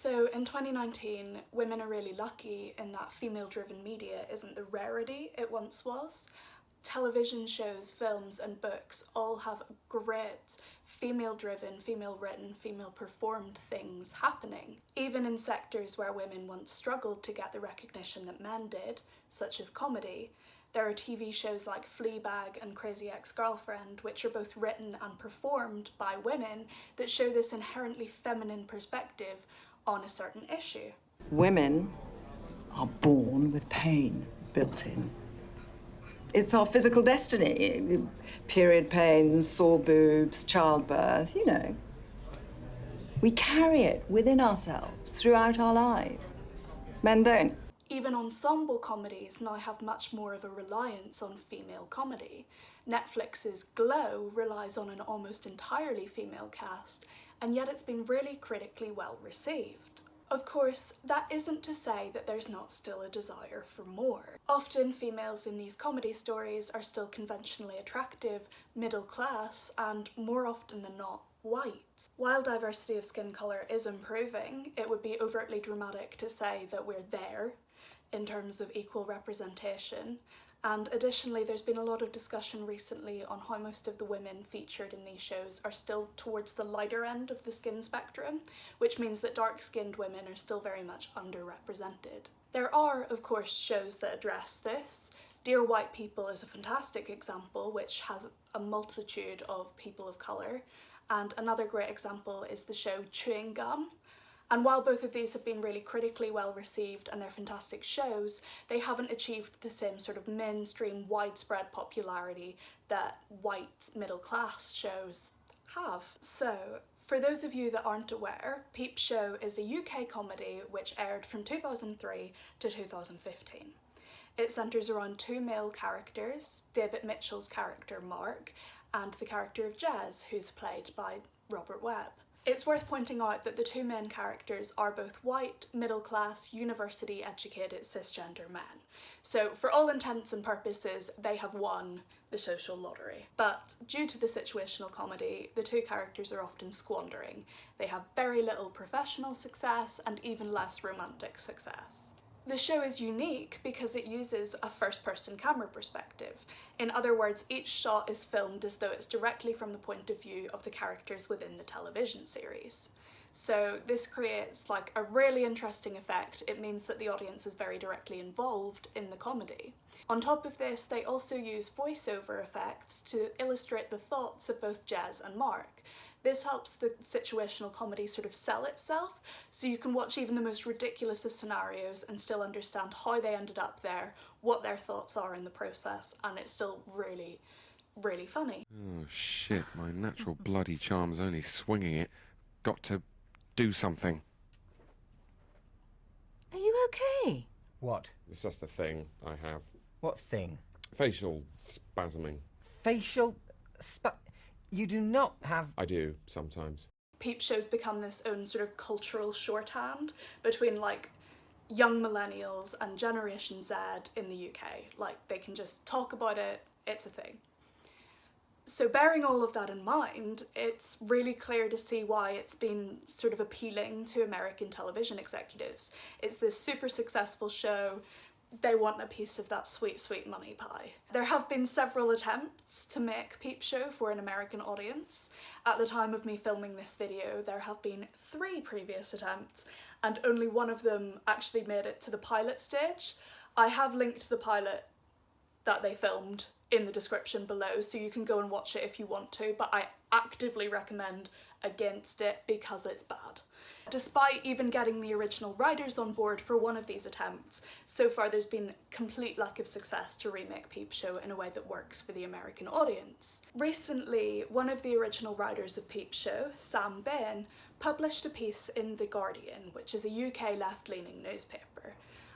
So in 2019, women are really lucky in that female-driven media isn't the rarity it once was. Television shows, films and books all have great female-driven, female-written, female-performed things happening. Even in sectors where women once struggled to get the recognition that men did, such as comedy, there are TV shows like Fleabag and Crazy Ex-Girlfriend, which are both written and performed by women, that show this inherently feminine perspective on a certain issue. Women are born with pain built in. It's our physical destiny. Period pains, sore boobs, childbirth, you know. We carry it within ourselves throughout our lives. Men don't. Even ensemble comedies now have much more of a reliance on female comedy. Netflix's Glow relies on an almost entirely female cast, and yet it's been really critically well received. Of course, that isn't to say that there's not still a desire for more. Often females in these comedy stories are still conventionally attractive, middle class, and more often than not, white. While diversity of skin colour is improving, it would be overtly dramatic to say that we're there in terms of equal representation. And additionally, there's been a lot of discussion recently on how most of the women featured in these shows are still towards the lighter end of the skin spectrum, which means that dark-skinned women are still very much underrepresented. There are, of course, shows that address this. Dear White People is a fantastic example, which has a multitude of people of colour, and another great example is the show Chewing Gum. And while both of these have been really critically well received and they're fantastic shows, they haven't achieved the same sort of mainstream widespread popularity that white middle class shows have. So, for those of you that aren't aware, Peep Show is a UK comedy which aired from 2003 to 2015. It centres around two male characters, David Mitchell's character Mark and the character of Jez, who's played by Robert Webb. It's worth pointing out that the two main characters are both white, middle-class, university-educated cisgender men. So for all intents and purposes, they have won the social lottery. But due to the situational comedy, the two characters are often squandering. They have very little professional success and even less romantic success. The show is unique because it uses a first-person camera perspective. In other words, each shot is filmed as though it's directly from the point of view of the characters within the television series. So this creates like a really interesting effect. It means that the audience is very directly involved in the comedy. On top of this, they also use voiceover effects to illustrate the thoughts of both Jez and Mark. This helps the situational comedy sort of sell itself, so you can watch even the most ridiculous of scenarios and still understand how they ended up there, what their thoughts are in the process, and it's still really, really funny. Oh shit, my natural bloody charm's only swinging it. Got to do something. Are you okay? What? It's just a thing I have. What thing? Facial spasming. Facial You do not have... I do, sometimes. Peep Show's become this own sort of cultural shorthand between like young millennials and Generation Z in the UK. Like they can just talk about it, it's a thing. So bearing all of that in mind, it's really clear to see why it's been sort of appealing to American television executives. It's this super successful show. They want a piece of that sweet, sweet money pie. There have been several attempts to make Peep Show for an American audience. At the time of me filming this video, there have been 3 previous attempts, and only one of them actually made it to the pilot stage. I have linked the pilot that they filmed in the description below, so you can go and watch it if you want to, but I actively recommend against it because it's bad. Despite even getting the original writers on board for one of these attempts, so far there's been complete lack of success to remake Peep Show in a way that works for the American audience. Recently, one of the original writers of Peep Show, Sam Bain, published a piece in The Guardian, which is a UK left-leaning newspaper.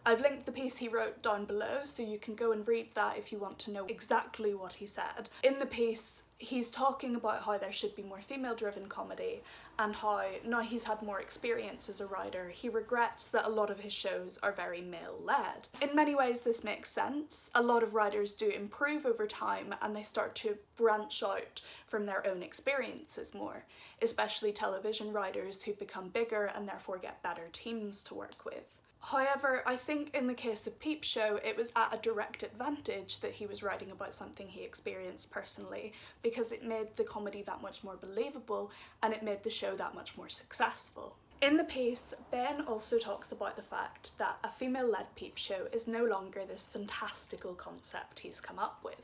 I've linked the piece he wrote down below, so you can go and read that if you want to know exactly what he said. In the piece, he's talking about how there should be more female-driven comedy and how, now he's had more experience as a writer, he regrets that a lot of his shows are very male-led. In many ways this makes sense. A lot of writers do improve over time and they start to branch out from their own experiences more, especially television writers who become bigger and therefore get better teams to work with. However, I think in the case of Peep Show, it was at a direct advantage that he was writing about something he experienced personally, because it made the comedy that much more believable and it made the show that much more successful. In the piece, Ben also talks about the fact that a female-led Peep Show is no longer this fantastical concept he's come up with.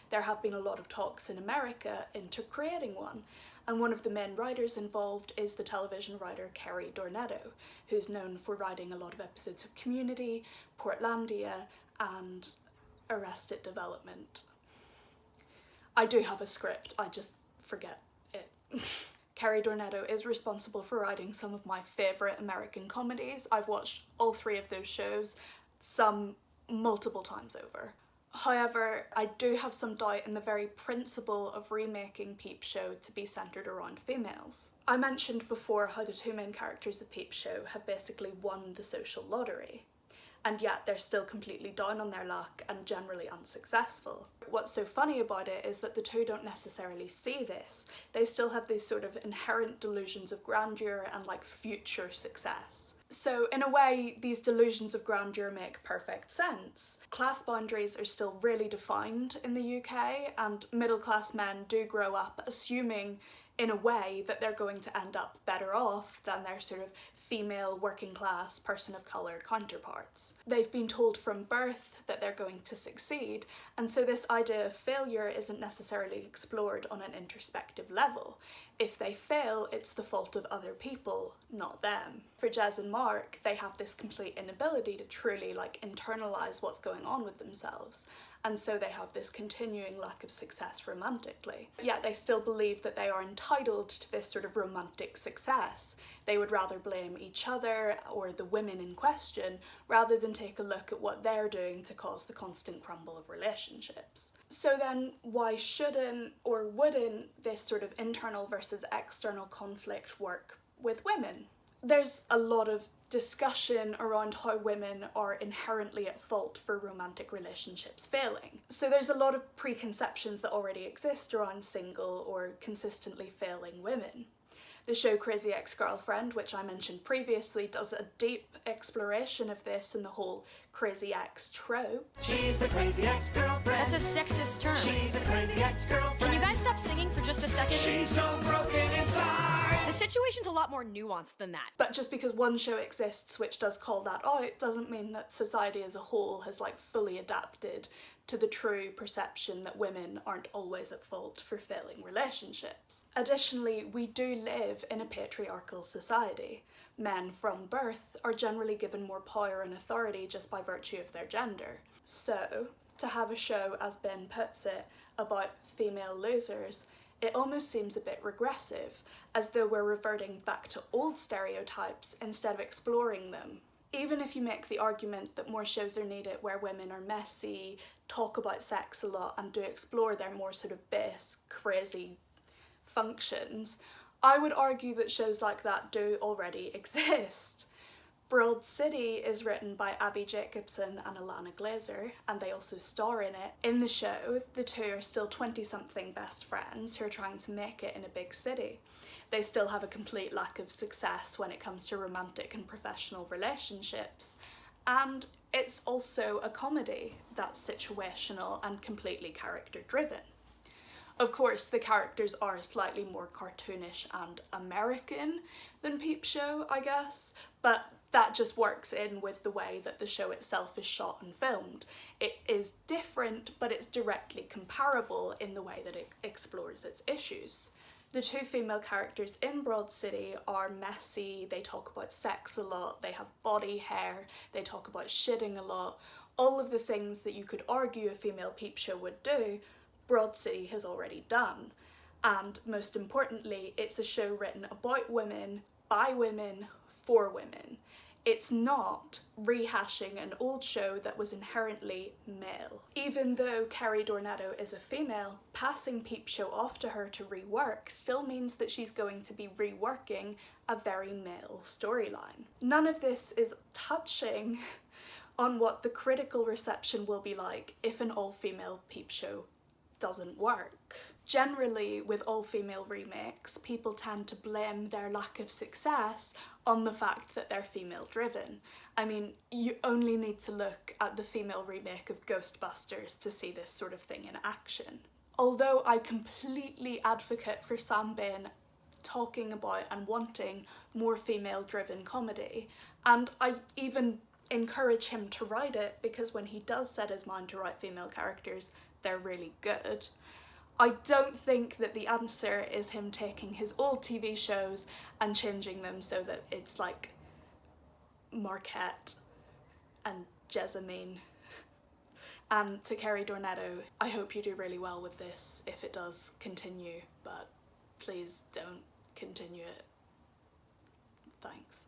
There have been a lot of talks in America into creating one, and one of the main writers involved is the television writer Kerry Dornetto, who's known for writing a lot of episodes of Community, Portlandia, and Arrested Development. I do have a script, I just forget it. Kerry Dornetto is responsible for writing some of my favourite American comedies. I've watched all 3 of those shows, some multiple times over. However, I do have some doubt in the very principle of remaking Peep Show to be centred around females. I mentioned before how the 2 main characters of Peep Show have basically won the social lottery, and yet they're still completely down on their luck and generally unsuccessful. What's so funny about it is that the 2 don't necessarily see this. They still have these sort of inherent delusions of grandeur and like future success. So in a way, these delusions of grandeur make perfect sense. Class boundaries are still really defined in the UK, and middle-class men do grow up assuming in a way that they're going to end up better off than their sort of female working class person of colour counterparts. They've been told from birth that they're going to succeed, and so this idea of failure isn't necessarily explored on an introspective level. If they fail, it's the fault of other people, not them. For Jez and Mark, they have this complete inability to truly like internalise what's going on with themselves, and so they have this continuing lack of success romantically. Yet they still believe that they are entitled to this sort of romantic success. They would rather blame each other or the women in question rather than take a look at what they're doing to cause the constant crumble of relationships. So then why shouldn't or wouldn't this sort of internal versus external conflict work with women? There's a lot of discussion around how women are inherently at fault for romantic relationships failing. So there's a lot of preconceptions that already exist around single or consistently failing women. The show Crazy Ex-Girlfriend, which I mentioned previously, does a deep exploration of this and the whole crazy ex trope. She's the crazy ex-girlfriend. That's a sexist term. She's the crazy ex-girlfriend. Can you guys stop singing for just a second? She's so broken inside. The situation's a lot more nuanced than that. But just because one show exists which does call that out doesn't mean that society as a whole has like fully adapted to the true perception that women aren't always at fault for failing relationships. Additionally, we do live in a patriarchal society. Men from birth are generally given more power and authority just by virtue of their gender. So, to have a show, as Ben puts it, about female losers, it almost seems a bit regressive, as though we're reverting back to old stereotypes instead of exploring them. Even if you make the argument that more shows are needed where women are messy, talk about sex a lot, and do explore their more sort of base, crazy functions, I would argue that shows like that do already exist. Broad City is written by Abby Jacobson and Alana Glazer, and they also star in it. In the show, the 2 are still 20-something best friends who are trying to make it in a big city. They still have a complete lack of success when it comes to romantic and professional relationships, and it's also a comedy that's situational and completely character-driven. Of course, the characters are slightly more cartoonish and American than Peep Show, I guess, but that just works in with the way that the show itself is shot and filmed. It is different, but it's directly comparable in the way that it explores its issues. The 2 female characters in Broad City are messy, they talk about sex a lot, they have body hair, they talk about shitting a lot. All of the things that you could argue a female Peep Show would do, Broad City has already done. And most importantly, it's a show written about women, by women, for women. It's not rehashing an old show that was inherently male. Even though Carrie Dornado is a female, passing Peep Show off to her to rework still means that she's going to be reworking a very male storyline. None of this is touching on what the critical reception will be like if an all-female Peep Show doesn't work. Generally, with all-female remakes, people tend to blame their lack of success on the fact that they're female-driven. I mean, you only need to look at the female remake of Ghostbusters to see this sort of thing in action. Although I completely advocate for Sam Bain talking about and wanting more female-driven comedy, and I even encourage him to write it, because when he does set his mind to write female characters, they're really good. I don't think that the answer is him taking his old TV shows and changing them so that it's like Marquette and Jessamine. And to Carrie Dornado, I hope you do really well with this if it does continue, but please don't continue it. Thanks.